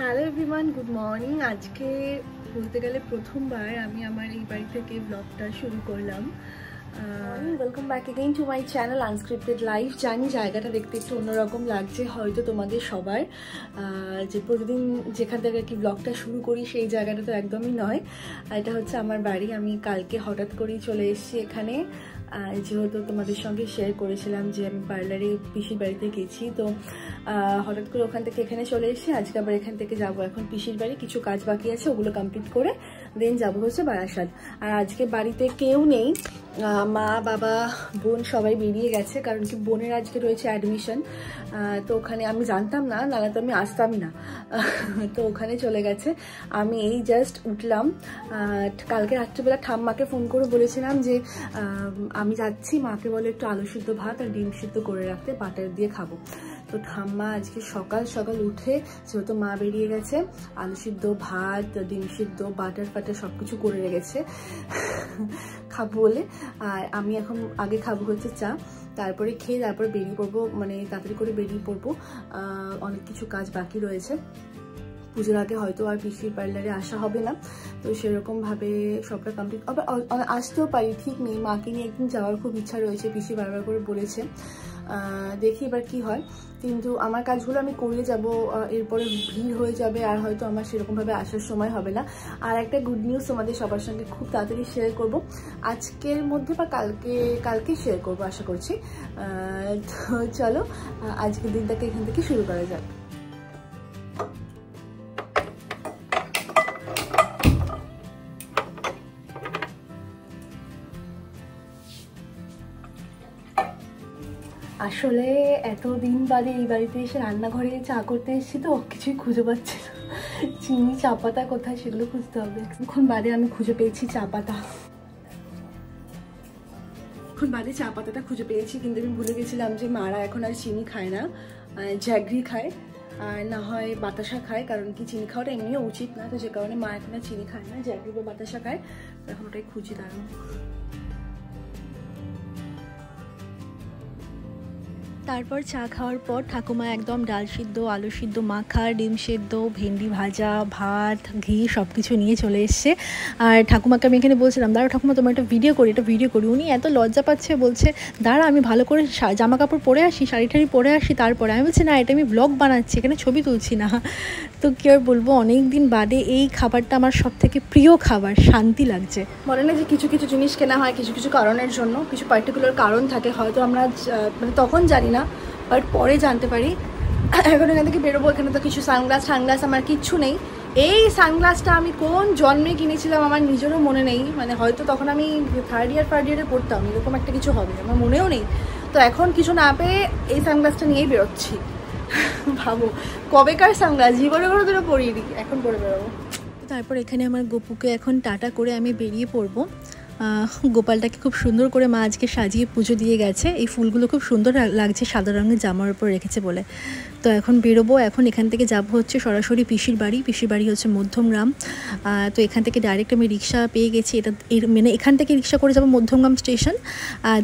Hello everyone, good morning. আজকে বলতে গেলে প্রথমবার আমি আমার এই বাড়ি থেকে ব্লগটা শুরু করলাম। Welcome back again to my channel unscripted life. জানি জায়গাটা দেখতে একটু অন্যরকম লাগছে হয়তো তোমাদের সবার, যে প্রতিদিন যেখান থেকে আর কি ব্লগটা শুরু করি সেই জায়গাটা তো একদমই নয়। এটা হচ্ছে আমার বাড়ি। আমি কালকে হঠাৎ করেই চলে এসেছি এখানে, যেহেতু তোমাদের সঙ্গে শেয়ার করেছিলাম যে আমি পার্লারে পিসির বাড়িতে গেছি, তো হঠাৎ করে ওখান থেকে এখানে চলে এসেছি। আজকে আবার এখান থেকে যাব এখন পিসির বাড়ি, কিছু কাজ বাকি আছে ওগুলো কমপ্লিট করে দেন যাবো হচ্ছে বারাসাত। আর আজকে বাড়িতে কেউ নেই, মা বাবা বোন সবাই বেরিয়ে গেছে, কারণ কি বোনের আজকে রয়েছে অ্যাডমিশন। তো ওখানে আমি জানতাম না, নাহলে তো আমি আসতামই না। তো ওখানে চলে গেছে। আমি এই জাস্ট উঠলাম। কালকে রাত্রিবেলা ঠাম্মাকে ফোন করে বলেছিলাম যে আমি যাচ্ছি, মাকে বলে একটু আলু সিদ্ধ ভাত আর ডিম সিদ্ধ করে রাখতে, বাটার দিয়ে খাবো। তো ঠাম্মা আজকে সকাল সকাল উঠে, যেহেতু মা বেরিয়ে গেছে, আলু সিদ্ধ ভাত ডিম সিদ্ধ বাটার ফাটার সব কিছু করে রেখেছে খাবো বলে। আর আমি এখন আগে খাবো হচ্ছে চা, তারপরে খেয়ে তারপরে বেরিয়ে পড়বো, মানে তাড়াতাড়ি করে বেরিয়ে পড়বো। অনেক কিছু কাজ বাকি রয়েছে, পুজোর আগে হয়তো আর পিসির পার্লারে আসা হবে না, তো সেরকমভাবে সবটা কমপ্লিট। আবার আসতেও পারি, ঠিক নেই। মাকে নিয়ে একদিন যাওয়ার খুব ইচ্ছা রয়েছে, পিসি বারবার করে বলেছে, দেখি এবার কি হয়। কিন্তু আমার কাজগুলো আমি করে যাব, এরপরে ভিড় হয়ে যাবে আর হয়তো আমার সেরকমভাবে আসার সময় হবে না। আর একটা গুড নিউজ তোমাদের সবার সঙ্গে খুব তাড়াতাড়ি শেয়ার করব, আজকের মধ্যে বা কালকে শেয়ার করব আশা করছি। তো চলো আজকের দিনটাকে এখান থেকে শুরু করা যাক। আসলে এতদিন বাদে এই বাড়িতে এসে রান্নাঘরে চা করতে এসেছি, তো কিছুই খুঁজে পাচ্ছি না। চিনি চা পাতা কোথায় সেগুলো খুঁজতে হবে। এখন বাদে আমি খুঁজে পেয়েছি চা পাতা, এখন বাদে চা পাতাটা খুঁজে পেয়েছি। কিন্তু আমি ভুলে গেছিলাম যে মারা এখন আর চিনি খায় না, জ্যাগরি খায় আর না হয় বাতাসা খায়, কারণ কি চিনি খাওয়াটা এমনিও উচিত না, তো যে কারণে মা এখন আর চিনি খায় না, জ্যাগরি বা বাতাসা খায়। এখন ওটাই খুঁজি দাঁড়ানো। তারপর চা খাওয়ার পর ঠাকুমা একদম ডাল সিদ্ধ আলু সিদ্ধ মাখা ডিম সিদ্ধ ভেন্ডি ভাজা ভাত ঘি সব কিছু নিয়ে চলে এসছে। আর ঠাকুমাকে আমি এখানে বলছিলাম, দাঁড়া ঠাকুমা তোমার একটা ভিডিও করি। উনি এত লজ্জা পাচ্ছে, বলছে দাঁড়া আমি ভালো করে জামা কাপড় পরে আসি, শাড়ি টাড়ি পরে আসি তারপরে। আমি বলছি না, এটা আমি ব্লগ বানাচ্ছি, এখানে ছবি তুলছি না। তো কি আর বলবো, অনেক দিন বাদে এই খাবারটা আমার সব থেকে প্রিয় খাবার, শান্তি লাগছে। বলে না যে কিছু কিছু জিনিস কেনা হয় কিছু কিছু কারণের জন্য, কিছু পার্টিকুলার কারণ থাকে, হয়তো আমরা মানে তখন জানি না, বাট পরে জানতে পারি। এখন এখান থেকে বেরোবো, এখানে তো কিছু সানগ্লাস আমার কিচ্ছু নেই। এই সানগ্লাসটা আমি কোন জন্মে কিনেছিলাম আমার নিজেরও মনে নেই, মানে হয়তো তখন আমি থার্ড ইয়ারে পড়তাম, এরকম একটা কিছু হবে, আমার মনেও নেই। তো এখন কিছু না পেয়ে এই সানগ্লাসটা নিয়েই বেরোচ্ছি। ভাবো কবেকার সানগ্লাস, জীবনে করে দুটো পরিয়ে এখন পরে বেরোবো। তারপর এখানে আমার গপুকে এখন টাটা করে আমি বেরিয়ে পড়বো। গোপালটাকে খুব সুন্দর করে মা আজকে সাজিয়ে পুজো দিয়ে গেছে, এই ফুলগুলো খুব সুন্দর লাগছে সাদা রঙের জামার উপর রেখেছে বলে। তো এখন বেরোবো, এখন এখান থেকে যাব হচ্ছে সরাসরি পিসির বাড়ি হচ্ছে মধ্যমগ্রাম। তো এখান থেকে ডাইরেক্ট আমি রিক্সা পেয়ে গেছি, মানে এখান থেকে রিক্সা করে যাব মধ্যমগ্রাম স্টেশন,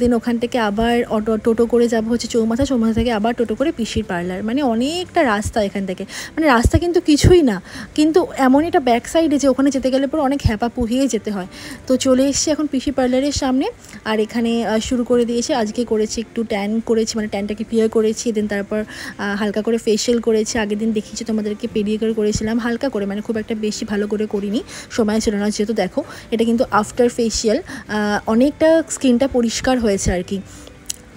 দেন ওখান থেকে আবার টোটো করে যাব হচ্ছে চৌমাথা থেকে আবার টোটো করে পিসির পার্লার। মানে অনেকটা রাস্তা এখান থেকে, মানে রাস্তা কিন্তু কিছুই না, কিন্তু এমন একটা ব্যাক সাইডে যে ওখানে যেতে গেলে পরে অনেক হ্যাপা পুহিয়ে যেতে হয়। তো চলে এসেছি এখন পিসি পার্লারের সামনে, আর এখানে শুরু করে দিয়েছে। আজকে করেছি একটু ট্যান করেছি, মানে ট্যানটাকে ক্লিয়ার করেছি, দেন তারপর হালকা করে ফেশিয়াল করেছি। আগের দিন দেখিয়েছি তোমাদেরকে পেডিকিউর করেছিলাম হালকা করে, মানে খুব একটা বেশি ভালো করে করিনি, সময় ছিল না যেহেতু। দেখো এটা কিন্তু আফটার ফেশিয়াল, অনেকটা স্কিনটা পরিষ্কার হয়েছে আর কি।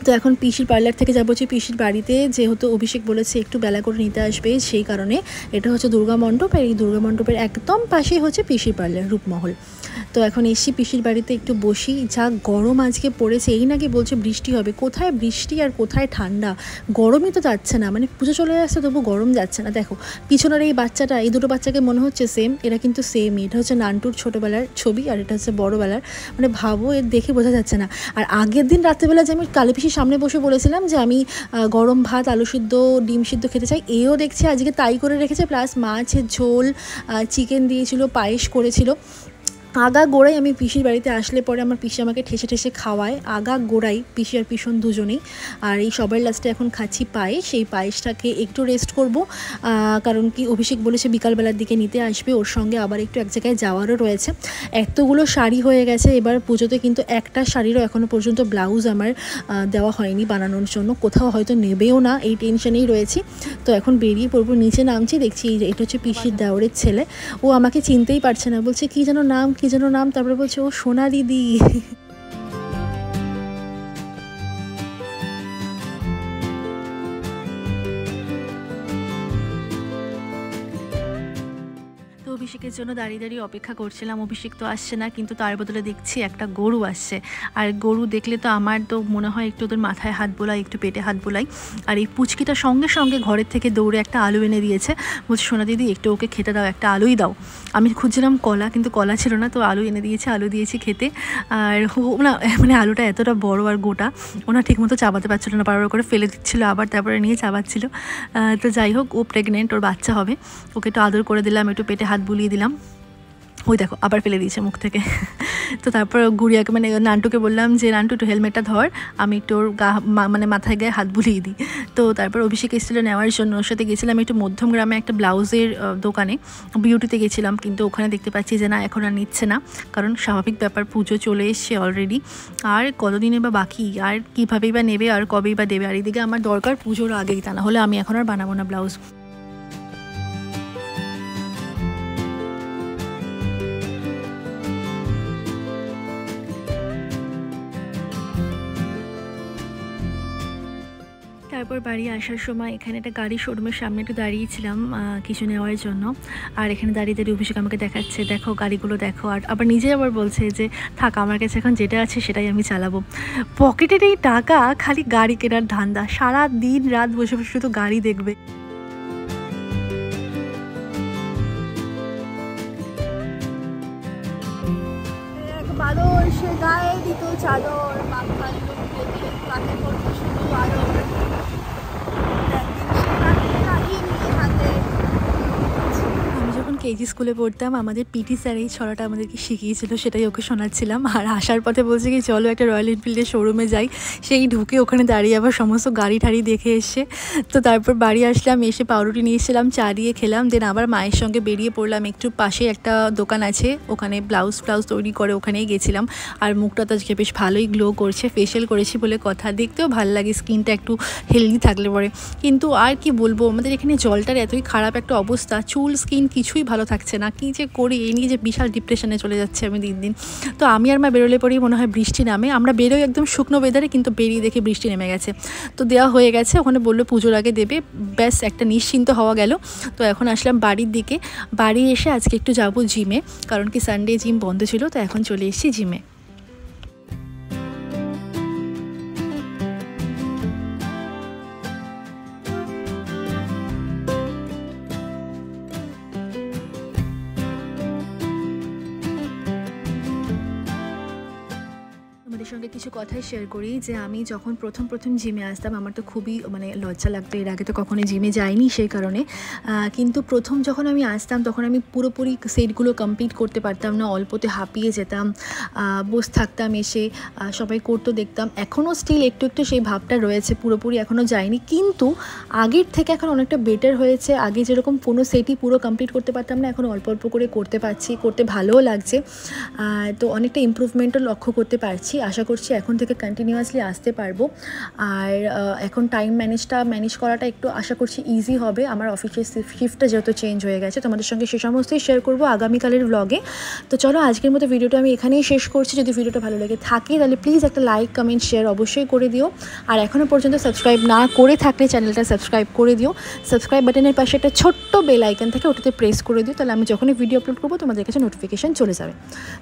তো এখন পিসির পার্লার থেকে যাবো হচ্ছে পিসির বাড়িতে, যেহেতু অভিষেক বলেছে একটু বেলা করে নিতে আসবে, সেই কারণে এটা হচ্ছে দুর্গা মণ্ডপ, আর এই দুর্গা মণ্ডপের একদম পাশেই হচ্ছে পিসির পার্লার রূপমহল। তো এখন এসছি পিসির বাড়িতে, একটু বসি। যা গরম আজকে পড়েছে, এই নাকি বলছে বৃষ্টি হবে, কোথায় বৃষ্টি আর কোথায় ঠান্ডা, গরমই তো যাচ্ছে না, মানে পুজো চলে আসছে তবু গরম যাচ্ছে না। দেখো পিছনের এই বাচ্চাটা, এই দুটো বাচ্চাকে মনে হচ্ছে সেম, এরা কিন্তু সেমই। এটা হচ্ছে নান্টুর ছোটোবেলার ছবি আর এটা হচ্ছে বড়োবেলার, মানে ভাবো এর দেখে বোঝা যাচ্ছে না। আর আগের দিন রাত্রেবেলা যে আমি কালী পিসির সামনে বসে বলেছিলাম যে আমি গরম ভাত আলু সিদ্ধ ডিম সিদ্ধ খেতে চাই, এও দেখছি আজকে তাই করে রেখেছে, প্লাস মাছের ঝোল চিকেন দিয়েছিল পায়েস করেছিল। আগা গোড়াই আমি পিসির বাড়িতে আসলে পরে আমার পিসি আমাকে ঠেসে ঠেসে খাওয়ায়, আগা গোড়াই পিসি আর পিসন দুজনেই। আর এই সবার লাস্টে এখন খাচ্ছি পায়েস, সেই পায়েসটাকে একটু রেস্ট করব, কারণ কি অভিষেক বলেছে বিকালবেলার দিকে নিতে আসবে, ওর সঙ্গে আবার একটু এক জায়গায় যাওয়ারও রয়েছে। এতগুলো শাড়ি হয়ে গেছে এবার পুজোতে, কিন্তু একটা শাড়িরও এখনও পর্যন্ত ব্লাউজ আমার দেওয়া হয়নি বানানোর জন্য, কোথাও হয়তো নেবেও না, এই টেনশনেই রয়েছি। তো এখন বেরিয়ে পড়বো, নিচে নামছি, দেখছি এটা হচ্ছে পিসির দেওরের ছেলে, ও আমাকে চিনতেই পারছে না, বলছে কী যেন নাম, তারপরে বলছে ও সোনা দিদি। অভিষেকের জন্য দাঁড়িয়ে দাঁড়িয়ে অপেক্ষা করছিলাম, অভিষেক তো আসছে না, কিন্তু তার বদলে দেখছি একটা গরু আসছে। আর গরু দেখলে তো আমার তো মনে হয় একটু ওদের মাথায় হাত বোলাই, একটু পেটে হাত বোলাই। আর এই পুচকিটা সঙ্গে সঙ্গে ঘরের থেকে দৌড়ে একটা আলু এনে দিয়েছে, বলছে সোনা দিদি একটু ওকে খেতে দাও, একটা আলুই দাও। আমি খুঁজছিলাম কলা, কিন্তু কলা ছিল না, তো আলু এনে দিয়েছে, আলু দিয়েছি খেতে। আর না মানে আলুটা এতটা বড় আর গোটা, ওনা ঠিকমতো চাবাতে পারছিল না, বারবার করে ফেলে দিচ্ছিলো, আবার তারপরে নিয়ে চাবাচ্ছিল। তো যাই হোক, ও প্রেগনেন্ট, ওর বাচ্চা হবে, ওকে একটু আদর করে দিলাম, একটু পেটে হাত বুলিয়ে দিলাম। ওই দেখো আবার ফেলে দিয়েছে মুখ থেকে। তো তারপর গুড়িয়াকে মানে নান্টুকে বললাম যে নান্টু একটু হেলমেটটা ধর, আমি একটু ওর মানে মাথায় গায়ে হাত বুলিয়ে দিই। তো তারপর অভিষেক এসেছিলো নেওয়ার জন্য, ওর সাথে গেছিলাম একটু মধ্যমগ্রামে একটা ব্লাউজের দোকানে, বিউটিতে গেছিলাম, কিন্তু ওখানে দেখতে পাচ্ছি যে না এখন আর নিচ্ছে না, কারণ স্বাভাবিক ব্যাপার, পুজো চলে এসছে অলরেডি, আর কতদিনে বা বাকি, আর কীভাবেই বা নেবে, আর কবেই বা দেবে। আর এদিকে আমার দরকার পুজোর আগেই, তা না হলে আমি এখন আর বানাবো না ব্লাউজ। তারপর বাড়ি আসার সময় এখানে একটা গাড়ি শোরুমের সামনে একটু দাঁড়িয়েছিলাম কিছু নেওয়ার জন্য। আর এখানে দাঁড়িয়ে দাঁড়িয়ে অভিষেক আমাকে দেখাচ্ছে, দেখো গাড়িগুলো দেখো, আর আবার নিজে আবার বলছে যে থাক আমার কাছে এখন যেটা আছে সেটাই আমি চালাবো। পকেটের এই টাকা খালি গাড়ি কেনার ধান্দা, সারা দিন রাত বসে বসে শুধু গাড়ি দেখবে। বাদর সে গায়ে দিত চাদর, বাংলার লোক দেখে কাকে করতো শুধু আদর। আমি যখন কেজি স্কুলে পড়তাম আমাদের পিটি স্যার এই ছড়াটা আমাদেরকে শিখিয়েছিল, সেটাই ওকে শোনাচ্ছিলাম। আর আসার পথে বলছে কি চলো একটা রয়্যাল এনফিল্ডের শোরুমে যাই, সেই ঢুকে ওখানে দাঁড়িয়ে আবার সমস্ত গাড়ি ঠাড়ি দেখে এসে। তো তারপর বাড়ি আসলাম, এসে পাউরুটি নিয়ে এসেছিলাম, চা দিয়ে খেলাম, দেন আবার মায়ের সঙ্গে বেরিয়ে পড়লাম, একটু পাশে একটা দোকান আছে ওখানে ব্লাউজ তৈরি করে, ওখানেই গেছিলাম। আর মুখটা তো আজকে বেশ ভালোই গ্লো করছে, ফেশিয়াল করেছি বলে কথা, দেখতেও ভালো লাগে, স্কিনটা একটু হেলদি থাকলে পরে। কিন্তু আর কি বলবো, আমাদের এখানে জলটার এতই খারাপ একটা অবস্থা, চুল স্কিন কিছুই ভালো থাকছে না, কী যে করি এই নিয়ে যে বিশাল ডিপ্রেশনে চলে যাচ্ছে আমি দিন দিন। তো আমি আর মা বেরোলে পরেই মনে হয় বৃষ্টি নামে, আমরা বেরোই একদম শুকনো ওয়েদারে, কিন্তু বেরিয়ে দেখে বৃষ্টি নেমে গেছে। তো দেওয়া হয়ে গেছে, ওখানে বললো পুজোর আগে দেবে, ব্যাস একটা নিশ্চিন্ত হওয়া গেল। তো এখন আসলাম বাড়ির দিকে, বাড়ি এসে আজকে একটু যাবো জিমে, কারণ কি সানডে জিম বন্ধ ছিল, তো এখন চলে এসেছি জিমে। সঙ্গে কিছু কথাই শেয়ার করি যে আমি যখন প্রথম জিমে আসতাম আমার তো খুবই মানে লজ্জা লাগতো, এর আগে তো কখনো জিমে যাইনি সেই কারণে। কিন্তু প্রথম যখন আমি আসতাম তখন আমি পুরোপুরি সেটগুলো কমপ্লিট করতে পারতাম না, অল্পতে হাঁপিয়ে যেতাম, বসে থাকতাম, এসে সবাই করতো দেখতাম। এখনও স্টিল একটু একটু সেই ভাবটা রয়েছে, পুরোপুরি এখনও যায়নি, কিন্তু আগের থেকে এখন অনেকটা বেটার হয়েছে। আগে যেরকম কোনো সেটই পুরো কমপ্লিট করতে পারতাম না, এখন অল্প অল্প করে করতে পারছি, করতে ভালোও লাগছে। তো অনেকটা ইমপ্রুভমেন্টও লক্ষ্য করতে পারছি, আশা করছি এখন থেকে কন্টিনিউয়াসলি আসতে পারবো। আর এখন টাইম ম্যানেজ করাটা একটু আশা করছি ইজি হবে, আমার অফিসের শিফটটা যেহেতু চেঞ্জ হয়ে গেছে। তোমাদের সঙ্গে সে সমস্তই শেয়ার করবো আগামীকালের ব্লগে। তো চলো আজকের মতো ভিডিওটা আমি এখানেই শেষ করছি। যদি ভিডিওটা ভালো লাগে থাকে তাহলে প্লিজ একটা লাইক কমেন্ট শেয়ার অবশ্যই করে দিও, আর এখনও পর্যন্ত সাবস্ক্রাইব না করে থাকলে চ্যানেলটা সাবস্ক্রাইব করে দিও। সাবস্ক্রাইব বাটনের পাশে একটা ছোট্ট বেল আইকন থাকে, ওটাতে প্রেস করে দিও, তাহলে আমি যখনই ভিডিও আপলোড করবো তোমাদের কাছে নোটিফিকেশান চলে যাবে।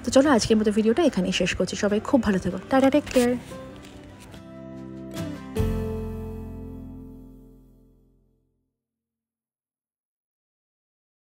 তো চলো আজকের মতো ভিডিওটা এখানেই শেষ করছি, সবাই খুব ভালো থেকো, টাটা, টেক কেয়ার।